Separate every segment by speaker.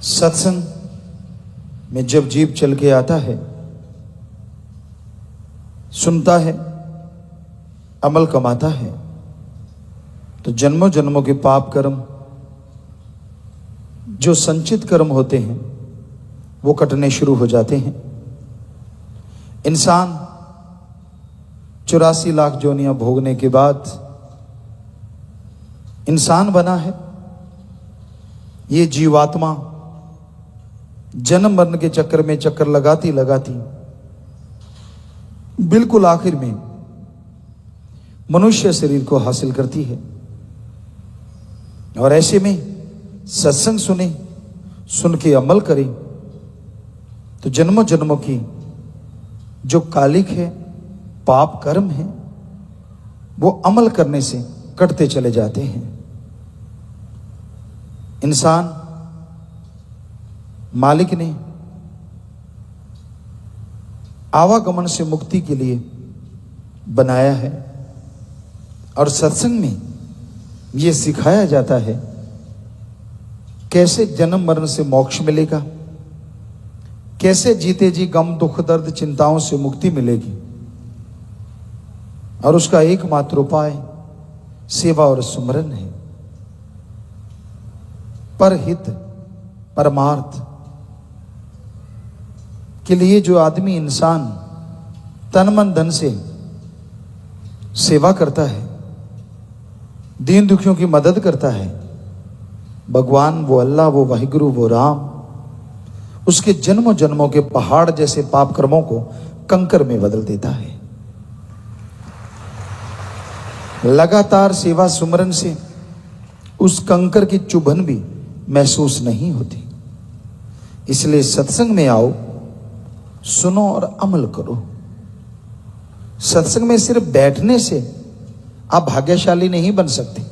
Speaker 1: सत्संग में जब जीव चल के आता है, सुनता है, अमल कमाता है, तो जन्मों जन्मों के पाप कर्म, जो संचित कर्म होते हैं, वो कटने शुरू हो जाते हैं। इंसान 84 लाख जोनियां भोगने के बाद इंसान बना है। ये जीवात्मा जन्म मरण के चक्कर में चक्कर लगाती लगाती बिल्कुल आखिर में मनुष्य शरीर को हासिल करती है। और ऐसे में सत्संग सुने, सुन के अमल करें, तो जन्मों जन्मों की जो कालिक है, पाप कर्म है, वो अमल करने से कटते चले जाते हैं। इंसान मालिक ने आवागमन से मुक्ति के लिए बनाया है, और सत्संग में यह सिखाया जाता है कैसे जन्म मरण से मोक्ष मिलेगा, कैसे जीते जी गम दुख दर्द चिंताओं से मुक्ति मिलेगी, और उसका एकमात्र उपाय सेवा और सुमरन है। परहित परमार्थ के लिए जो आदमी, इंसान तन मन धन से सेवा करता है, दीन दुखियों की मदद करता है, भगवान वो अल्लाह, वो वाहिगुरु, वो राम उसके जन्मों जन्मों के पहाड़ जैसे पाप कर्मों को कंकर में बदल देता है। लगातार सेवा सुमरन से उस कंकर की चुभन भी महसूस नहीं होती। इसलिए सत्संग में आओ, सुनो और अमल करो। सत्संग में सिर्फ बैठने से आप भाग्यशाली नहीं बन सकते।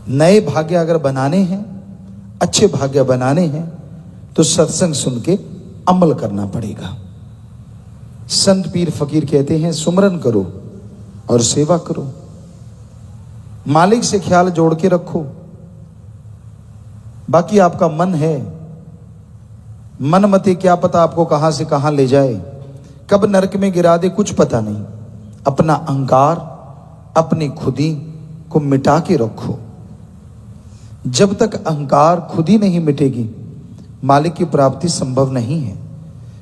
Speaker 1: नए भाग्य अगर बनाने हैं, अच्छे भाग्य बनाने हैं, तो सत्संग सुन के अमल करना पड़ेगा। संत पीर फकीर कहते हैं, सुमरन करो और सेवा करो, मालिक से ख्याल जोड़ के रखो। बाकी आपका मन है, मन मते क्या पता आपको कहां से कहां ले जाए, कब नरक में गिरा दे, कुछ पता नहीं। अपना अहंकार, अपनी खुदी को मिटा के रखो। जब तक अहंकार खुदी नहीं मिटेगी, मालिक की प्राप्ति संभव नहीं है,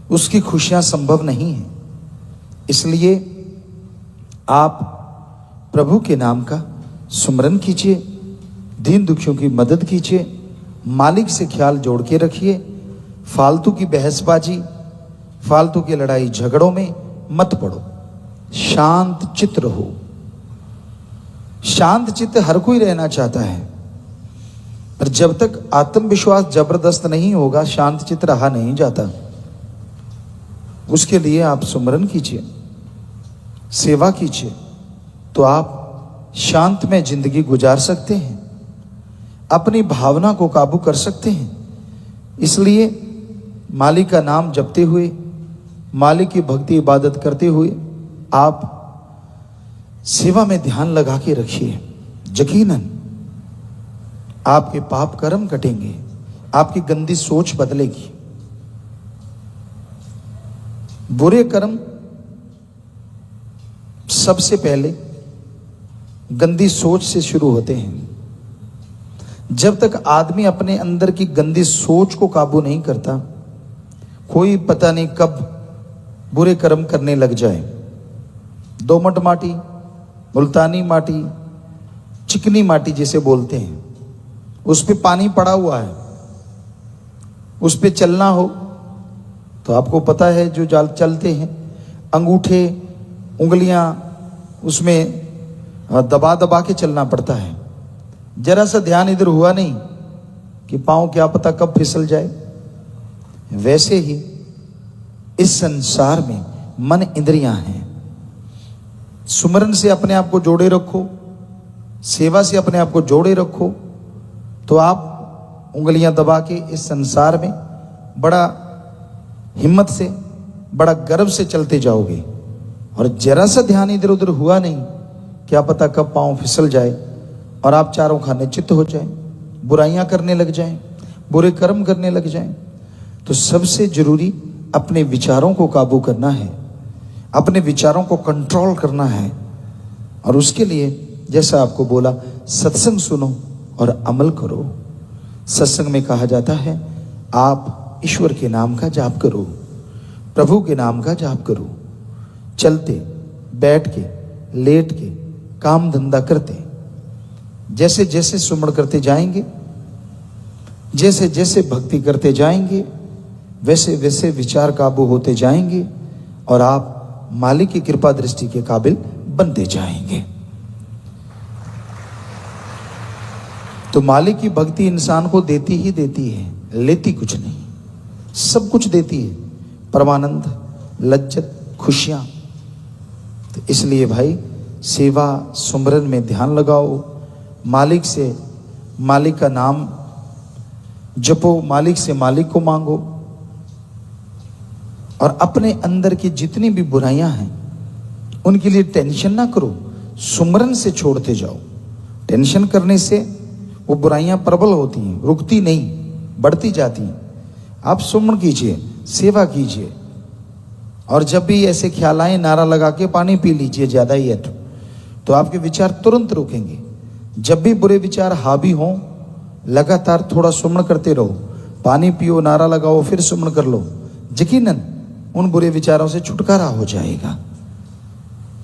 Speaker 1: उसकी खुशियां संभव नहीं है। इसलिए आप प्रभु के नाम का सुमरन कीजिए, दीन दुखियों की मदद कीजिए, मालिक से ख्याल जोड़ के रखिए। फालतू की बहसबाजी, फालतू की लड़ाई झगड़ों में मत पड़ो, शांत चित्त रहो। शांत चित्त हर कोई रहना चाहता है, पर जब तक आत्मविश्वास जबरदस्त नहीं होगा, शांत चित्त रहा नहीं जाता। उसके लिए आप सुमरन कीजिए, सेवा कीजिए, तो आप शांत में जिंदगी गुजार सकते हैं, अपनी भावना को काबू कर सकते हैं। इसलिए मालिक का नाम जपते हुए, मालिक की भक्ति इबादत करते हुए आप सेवा में ध्यान लगा के रखिए। यकीनन आपके पाप कर्म कटेंगे, आपकी गंदी सोच बदलेगी। बुरे कर्म सबसे पहले गंदी सोच से शुरू होते हैं। जब तक आदमी अपने अंदर की गंदी सोच को काबू नहीं करता, कोई पता नहीं कब बुरे कर्म करने लग जाए। दोमट माटी, मुल्तानी माटी, चिकनी माटी जिसे बोलते हैं, उस पे पानी पड़ा हुआ है, उस पे चलना हो तो आपको पता है, जो जाल चलते हैं, अंगूठे उंगलियां उसमें दबा दबा के चलना पड़ता है। जरा सा ध्यान इधर हुआ नहीं कि पांव क्या पता कब फिसल जाए। वैसे ही इस संसार में मन इंद्रियां हैं। सुमरन से अपने आप को जोड़े रखो, सेवा से अपने आप को जोड़े रखो, तो आप उंगलियां दबा के इस संसार में बड़ा हिम्मत से, बड़ा गर्व से चलते जाओगे। और जरा सा ध्यान इधर उधर हुआ नहीं, क्या पता कब पांव फिसल जाए और आप चारों खाने चित्त हो जाए। बुराइयां करने लग जाएं, बुरे कर्म करने लग जाएं। तो सबसे जरूरी अपने विचारों को काबू करना है, अपने विचारों को कंट्रोल करना है। और उसके लिए जैसा आपको बोला, सत्संग सुनो और अमल करो। सत्संग में कहा जाता है आप ईश्वर के नाम का जाप करो, प्रभु के नाम का जाप करो। चलते, बैठ के, लेट के, काम धंधा करते, जैसे जैसे सुमरण करते जाएंगे, जैसे जैसे भक्ति करते जाएंगे, वैसे वैसे विचार काबू होते जाएंगे और आप मालिक की कृपा दृष्टि के काबिल बनते जाएंगे। तो मालिक की भक्ति इंसान को देती ही देती है, लेती कुछ नहीं, सब कुछ देती है, परमानंद, लज्जत, खुशियां। तो इसलिए भाई सेवा सुमरन में ध्यान लगाओ, मालिक से मालिक का नाम जपो, मालिक से मालिक को मांगो। और अपने अंदर की जितनी भी बुराइयां हैं उनके लिए टेंशन ना करो, सुमरन से छोड़ते जाओ। टेंशन करने से वो बुराइयां प्रबल होती हैं, रुकती नहीं, बढ़ती जाती हैं। आप सुमरण कीजिए, सेवा कीजिए, और जब भी ऐसे ख्याल आए नारा लगा के पानी पी लीजिए ज्यादा ही है तो आपके विचार तुरंत रुकेंगे। जब भी बुरे विचार हावी हों, लगातार थोड़ा सुमरण करते रहो, पानी पियो, नारा लगाओ, फिर सुमरण कर लो, यकीनन उन बुरे विचारों से छुटकारा हो जाएगा।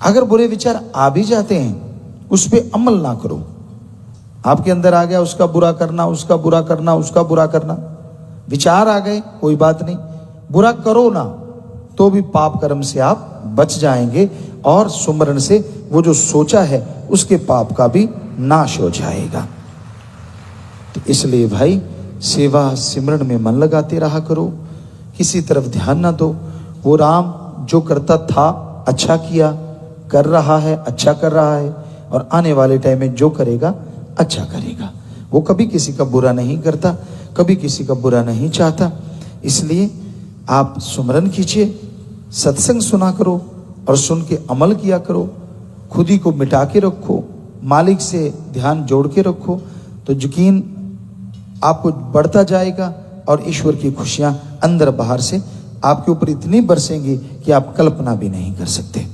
Speaker 1: अगर बुरे विचार आ भी जाते हैं उस पर अमल ना करो। आपके अंदर आ गया उसका बुरा करना, उसका बुरा करना, उसका बुरा करना, विचार आ गए, कोई बात नहीं, बुरा करो ना तो भी पाप कर्म से आप बच जाएंगे और सुमरण से वो जो सोचा है उसके पाप का भी नाश हो जाएगा। तो इसलिए भाई सेवा सिमरन में मन लगाते रहा करो, किसी तरफ ध्यान ना दो। वो राम जो करता था अच्छा किया, कर रहा है, अच्छा कर रहा है, और आने वाले टाइम में जो करेगा अच्छा करेगा। वो कभी किसी का बुरा नहीं करता, कभी किसी का बुरा नहीं चाहता। इसलिए आप सुमरन कीजिए, सत्संग सुना करो और सुन के अमल किया करो, खुद ही को मिटा के रखो, मालिक से ध्यान जोड़ के रखो, तो यकीन आपको बढ़ता जाएगा और ईश्वर की खुशियां अंदर बाहर से आपके ऊपर इतनी बरसेंगी कि आप कल्पना भी नहीं कर सकते।